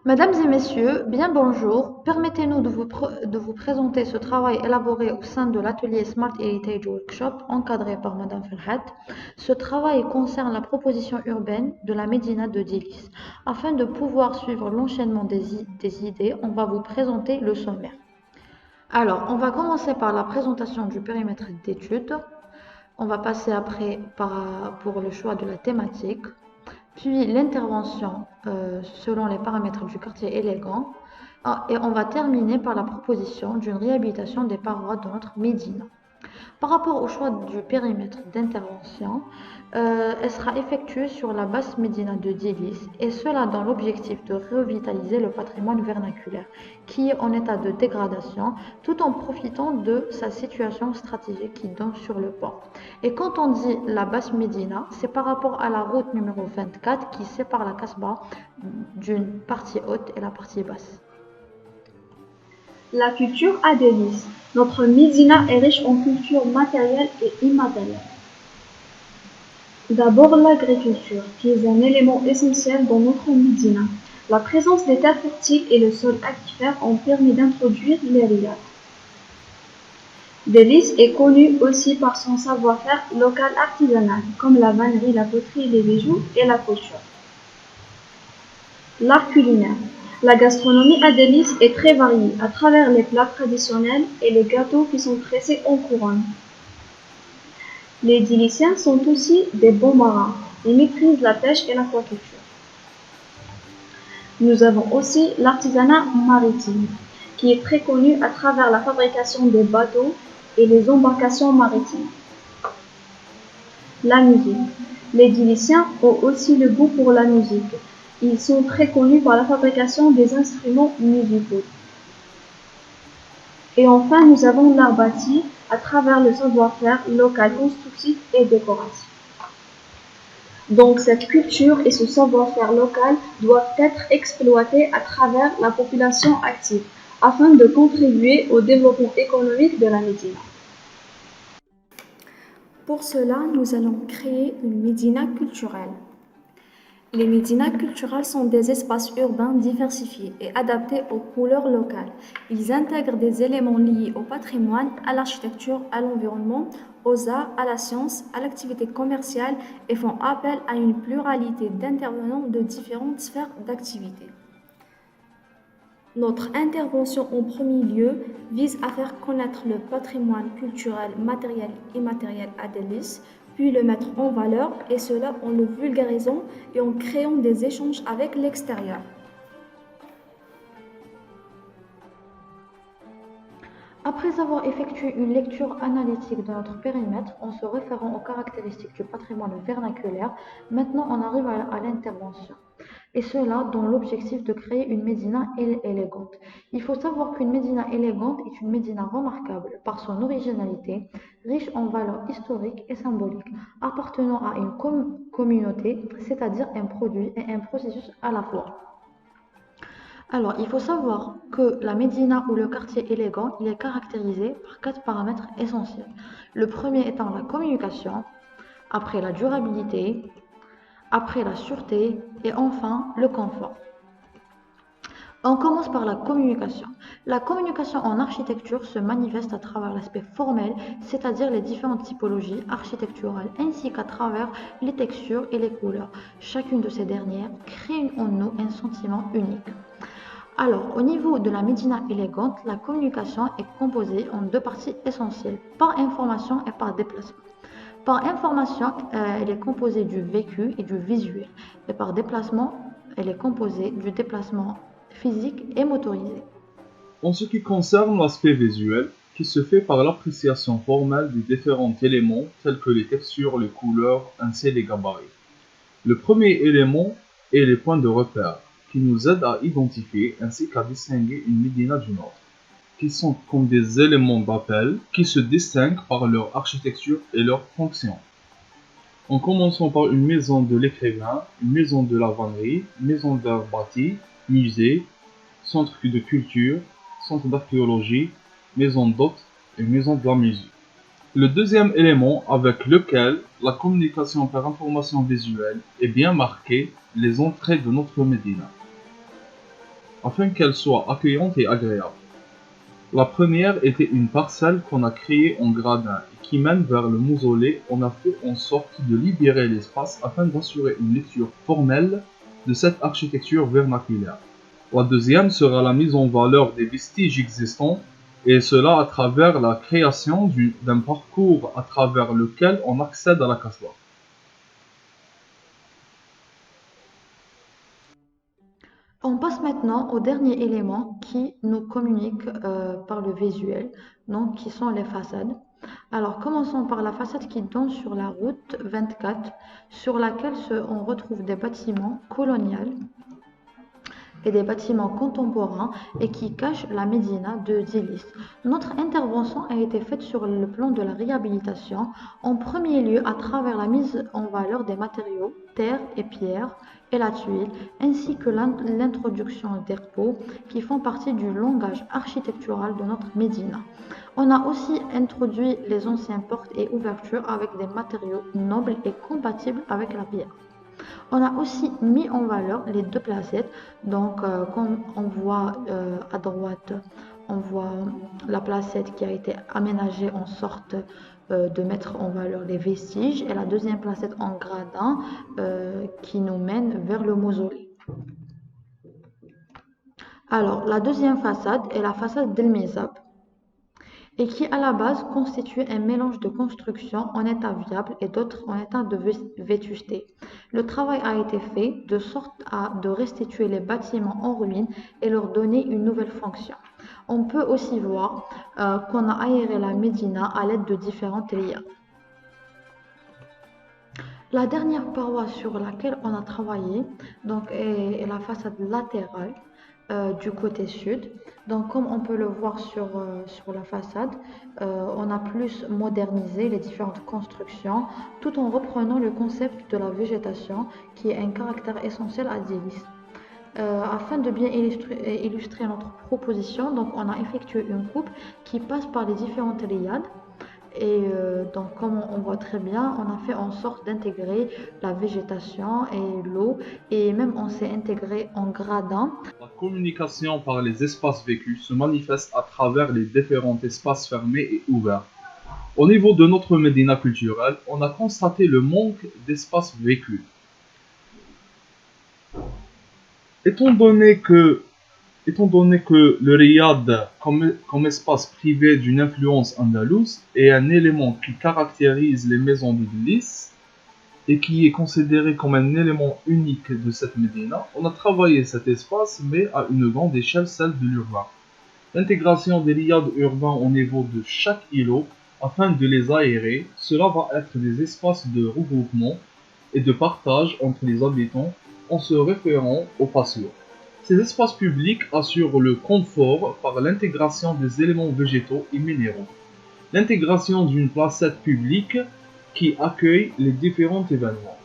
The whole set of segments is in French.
Mesdames et messieurs, bien bonjour. Permettez-nous de vous présenter ce travail élaboré au sein de l'atelier Smart Heritage Workshop encadré par Madame Ferhat. Ce travail concerne la proposition urbaine de la Médina de Dilis. Afin de pouvoir suivre l'enchaînement des idées, on va vous présenter le sommaire. Alors, on va commencer par la présentation du périmètre d'étude. On va passer après pour le choix de la thématique. Puis l'intervention selon les paramètres du quartier élégant, et on va terminer par la proposition d'une réhabilitation des parois de notre Médina. Par rapport au choix du périmètre d'intervention, elle sera effectuée sur la basse Médina de Dilis, et cela dans l'objectif de revitaliser le patrimoine vernaculaire qui est en état de dégradation tout en profitant de sa situation stratégique qui donne sur le port. Et quand on dit la basse Médina, c'est par rapport à la route numéro 24 qui sépare la Casbah d'une partie haute et la partie basse. La culture à Dilis. Notre Médina est riche en culture matérielle et immatérielle. D'abord l'agriculture, qui est un élément essentiel dans notre Médina. La présence des terres fertiles et le sol aquifère ont permis d'introduire les riad. Dilis est connu aussi par son savoir-faire local artisanal, comme la vannerie, la poterie, les bijoux et la couture. L'art culinaire. La gastronomie à Dilis est très variée à travers les plats traditionnels et les gâteaux qui sont tressés en couronne. Les Dilisiens sont aussi des bons marins. Ils maîtrisent la pêche et l'aquaculture. Nous avons aussi l'artisanat maritime, qui est très connu à travers la fabrication des bateaux et les embarcations maritimes. La musique. Les Djilisiens ont aussi le goût pour la musique. Ils sont très connus par la fabrication des instruments musicaux. Et enfin, nous avons l'art bâti à travers le savoir-faire local constructif et décoratif. Donc cette culture et ce savoir-faire local doivent être exploités à travers la population active afin de contribuer au développement économique de la Médina. Pour cela, nous allons créer une médina culturelle. Les médinas culturels sont des espaces urbains diversifiés et adaptés aux couleurs locales. Ils intègrent des éléments liés au patrimoine, à l'architecture, à l'environnement, aux arts, à la science, à l'activité commerciale et font appel à une pluralité d'intervenants de différentes sphères d'activité. Notre intervention en premier lieu vise à faire connaître le patrimoine culturel matériel et immatériel adélis, puis le mettre en valeur, et cela en le vulgarisant et en créant des échanges avec l'extérieur. Après avoir effectué une lecture analytique de notre périmètre en se référant aux caractéristiques du patrimoine vernaculaire, maintenant on arrive à l'intervention. Et cela dans l'objectif de créer une médina élégante. Il faut savoir qu'une médina élégante est une médina remarquable par son originalité, riche en valeurs historiques et symboliques, appartenant à une communauté, c'est-à-dire un produit et un processus à la fois. Alors, il faut savoir que la médina ou le quartier élégant, il est caractérisé par 4 paramètres essentiels. Le premier étant la communication, après la durabilité, après la sûreté et enfin le confort. On commence par la communication. La communication en architecture se manifeste à travers l'aspect formel, c'est-à-dire les différentes typologies architecturales, ainsi qu'à travers les textures et les couleurs. Chacune de ces dernières crée en nous un sentiment unique. Alors, au niveau de la médina élégante, la communication est composée en deux parties essentielles, par information et par déplacement. Par information, elle est composée du vécu et du visuel, et par déplacement, elle est composée du déplacement physique et motorisé. En ce qui concerne l'aspect visuel, qui se fait par l'appréciation formelle des différents éléments tels que les textures, les couleurs, ainsi les gabarits. Le premier élément est les points de repère, qui nous aident à identifier ainsi qu'à distinguer une médina d'une autre, qui sont comme des éléments d'appel qui se distinguent par leur architecture et leur fonction. En commençant par une maison de l'écrivain, une maison de la vannerie, maison d'art bâti, musée, centre de culture, centre d'archéologie, maison d'hôtes et maison de la musique. Le deuxième élément avec lequel la communication par information visuelle est bien marquée, les entrées de notre médina, afin qu'elles soient accueillantes et agréables. La première était une parcelle qu'on a créée en gradin et qui mène vers le mausolée. On a fait en sorte de libérer l'espace afin d'assurer une lecture formelle de cette architecture vernaculaire. La deuxième sera la mise en valeur des vestiges existants, et cela à travers la création d'un parcours à travers lequel on accède à la Kasbah. On passe maintenant au dernier élément qui nous communique par le visuel, donc qui sont les façades. Alors commençons par la façade qui donne sur la route 24, sur laquelle on retrouve des bâtiments coloniaux et des bâtiments contemporains et qui cachent la médina de Dilis. Notre intervention a été faite sur le plan de la réhabilitation, en premier lieu à travers la mise en valeur des matériaux, terre et pierre, et la tuile, ainsi que l'introduction des repos qui font partie du langage architectural de notre médina. On a aussi introduit les anciennes portes et ouvertures avec des matériaux nobles et compatibles avec la pierre. On a aussi mis en valeur les deux placettes. Donc, comme on voit à droite, on voit la placette qui a été aménagée en sorte de mettre en valeur les vestiges et la deuxième placette en gradin qui nous mène vers le mausolée. Alors, la deuxième façade est la façade d'El Mizab. et qui à la base constitue un mélange de constructions en état viable et d'autres en état de vétusté. Le travail a été fait de sorte à de restituer les bâtiments en ruine et leur donner une nouvelle fonction. On peut aussi voir qu'on a aéré la Médina à l'aide de différentes lias. La dernière paroi sur laquelle on a travaillé donc, est la façade latérale du côté sud. Donc, comme on peut le voir sur la façade, on a plus modernisé les différentes constructions tout en reprenant le concept de la végétation qui est un caractère essentiel à Zilis. Afin de bien illustrer notre proposition, donc on a effectué une coupe qui passe par les différentes liades. Et donc, comme on voit très bien, on a fait en sorte d'intégrer la végétation et l'eau, et même on s'est intégré en gradin. La communication par les espaces vécus se manifeste à travers les différents espaces fermés et ouverts. Au niveau de notre médina culturelle, on a constaté le manque d'espaces vécus. Étant donné que le riad, comme espace privé d'une influence andalouse, est un élément qui caractérise les maisons de Dlis et qui est considéré comme un élément unique de cette médina, on a travaillé cet espace, mais à une grande échelle, celle de l'urbain. L'intégration des riads urbains au niveau de chaque îlot, afin de les aérer, cela va être des espaces de regroupement et de partage entre les habitants en se référant aux pastures. Ces espaces publics assurent le confort par l'intégration des éléments végétaux et minéraux. L'intégration d'une placette publique qui accueille les différents événements.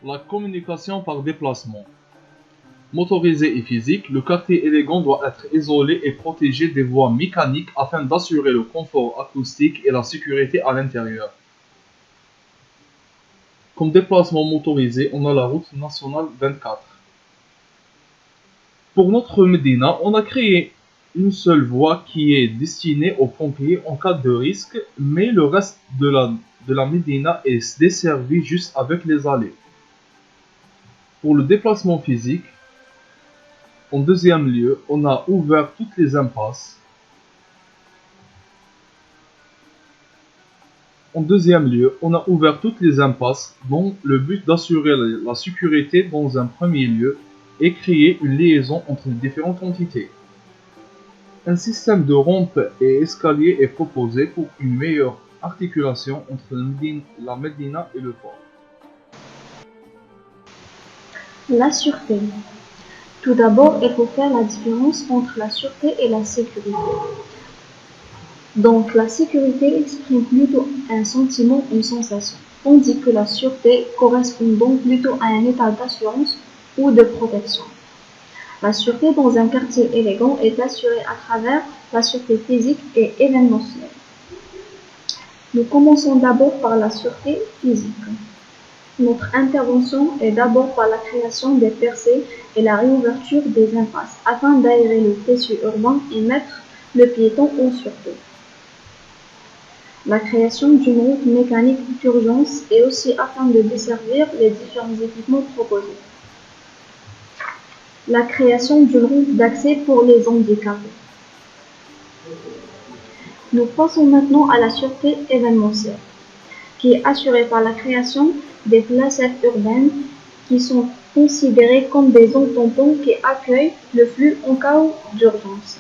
La communication par déplacement. Motorisé et physique, le quartier élégant doit être isolé et protégé des voies mécaniques afin d'assurer le confort acoustique et la sécurité à l'intérieur. Comme déplacement motorisé, on a la route nationale 24. Pour notre médina, on a créé une seule voie qui est destinée aux pompiers en cas de risque, mais le reste de la médina est desservi juste avec les allées. Pour le déplacement physique, en deuxième lieu, on a ouvert toutes les impasses. En deuxième lieu, on a ouvert toutes les impasses dans le but d'assurer la sécurité dans un premier lieu et créer une liaison entre les différentes entités. Un système de rampes et escaliers est proposé pour une meilleure articulation entre la médina et le port. La sûreté. Tout d'abord, il faut faire la différence entre la sûreté et la sécurité. Donc, la sécurité exprime plutôt un sentiment, une sensation, tandis que la sûreté correspond donc plutôt à un état d'assurance ou de protection. La sûreté dans un quartier élégant est assurée à travers la sûreté physique et événementielle. Nous commençons d'abord par la sûreté physique. Notre intervention est d'abord par la création des percées et la réouverture des impasses afin d'aérer le tissu urbain et mettre le piéton en sûreté. La création d'une route mécanique d'urgence est aussi afin de desservir les différents équipements proposés. La création d'une route d'accès pour les handicapés. Nous passons maintenant à la sûreté événementielle, qui est assurée par la création des placettes urbaines qui sont considérées comme des zones tampons qui accueillent le flux en cas d'urgence.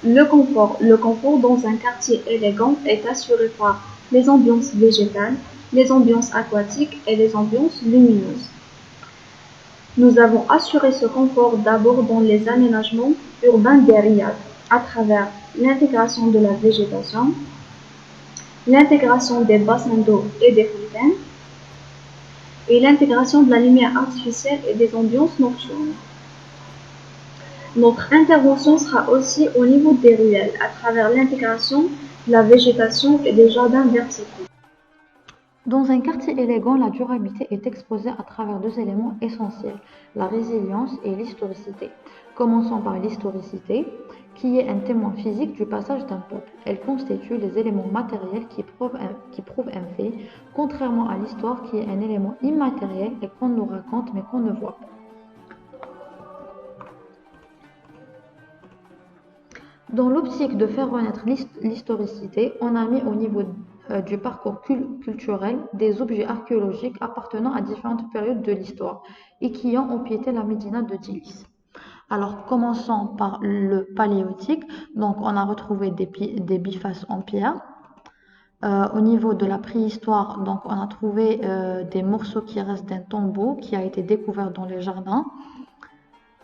Le confort dans un quartier élégant est assuré par les ambiances végétales, les ambiances aquatiques et les ambiances lumineuses. Nous avons assuré ce confort d'abord dans les aménagements urbains des riads, à travers l'intégration de la végétation, l'intégration des bassins d'eau et des fontaines, et l'intégration de la lumière artificielle et des ambiances nocturnes. Notre intervention sera aussi au niveau des ruelles, à travers l'intégration de la végétation et des jardins verticaux. Dans un quartier élégant, la durabilité est exposée à travers deux éléments essentiels, la résilience et l'historicité. Commençons par l'historicité, qui est un témoin physique du passage d'un peuple. Elle constitue les éléments matériels qui prouvent un fait, contrairement à l'histoire qui est un élément immatériel et qu'on nous raconte mais qu'on ne voit pas. Dans l'optique de faire renaître l'historicité, on a mis au niveau du parcours culturel des objets archéologiques appartenant à différentes périodes de l'histoire et qui ont empiété la médina de Tilis. Alors, commençons par le paléolithique. Donc, on a retrouvé des bifaces en pierre. Au niveau de la préhistoire, donc, on a trouvé des morceaux qui restent d'un tombeau qui a été découvert dans les jardins.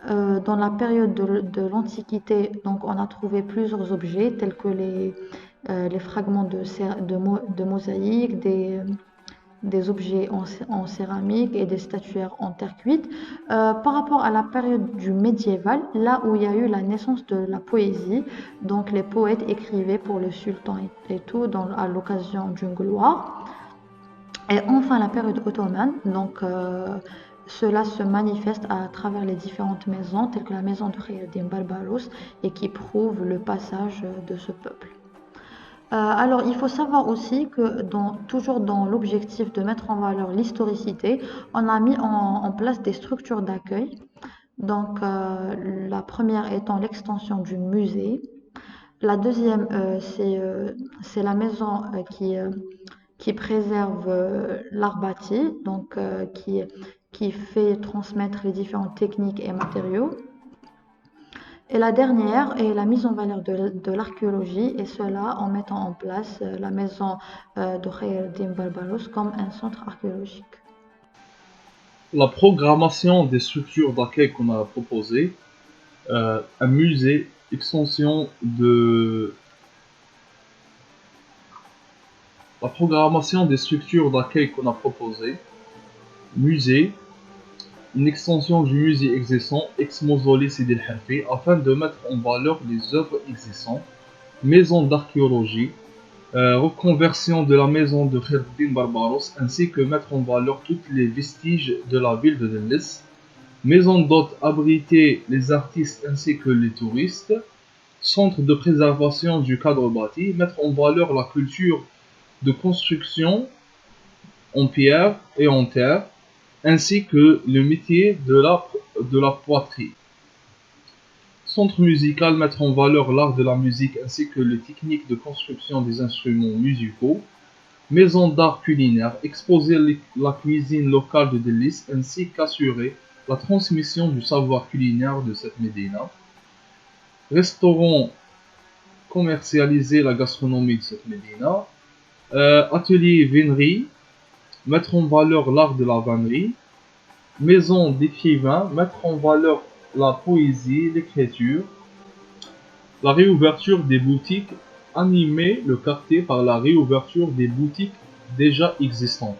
Dans la période de l'Antiquité, donc, on a trouvé plusieurs objets tels que les fragments de mosaïques, des objets en céramique et des statuaires en terre cuite. Par rapport à la période du médiéval, là où il y a eu la naissance de la poésie, donc les poètes écrivaient pour le sultan et tout à l'occasion d'une gloire. Et enfin la période ottomane, donc cela se manifeste à travers les différentes maisons, telles que la maison de Khayr-Din Barbaros, et qui prouve le passage de ce peuple. Alors, il faut savoir aussi que toujours dans l'objectif de mettre en valeur l'historicité, on a mis en place des structures d'accueil. Donc, la première étant l'extension du musée. La deuxième, c'est la maison qui préserve l'art bâti, donc qui fait transmettre les différentes techniques et matériaux. Et la dernière est la mise en valeur de l'archéologie, et cela en mettant en place la maison de Khayr-Din Barbaros comme un centre archéologique. La programmation des structures d'accueil qu'on a proposées, un musée, extension de... La programmation des structures d'accueil qu'on a proposées, musée, une extension du musée existant, ex-mausolée Sidi El Harfi, afin de mettre en valeur les œuvres existantes, maison d'archéologie, reconversion de la maison de Khayr-Din Barbaros, ainsi que mettre en valeur tous les vestiges de la ville de Denlis, maison d'hôtes abriter les artistes ainsi que les touristes, centre de préservation du cadre bâti, mettre en valeur la culture de construction en pierre et en terre, ainsi que le métier de la poterie. Centre musical, mettre en valeur l'art de la musique ainsi que les techniques de construction des instruments musicaux. Maison d'art culinaire, exposer la cuisine locale de Denlis ainsi qu'assurer la transmission du savoir culinaire de cette médina. Restaurant, commercialiser la gastronomie de cette médina. Atelier vannerie, mettre en valeur l'art de la vannerie. Maison d'écrivain, mettre en valeur la poésie, l'écriture. La réouverture des boutiques, animer le quartier par la réouverture des boutiques déjà existantes.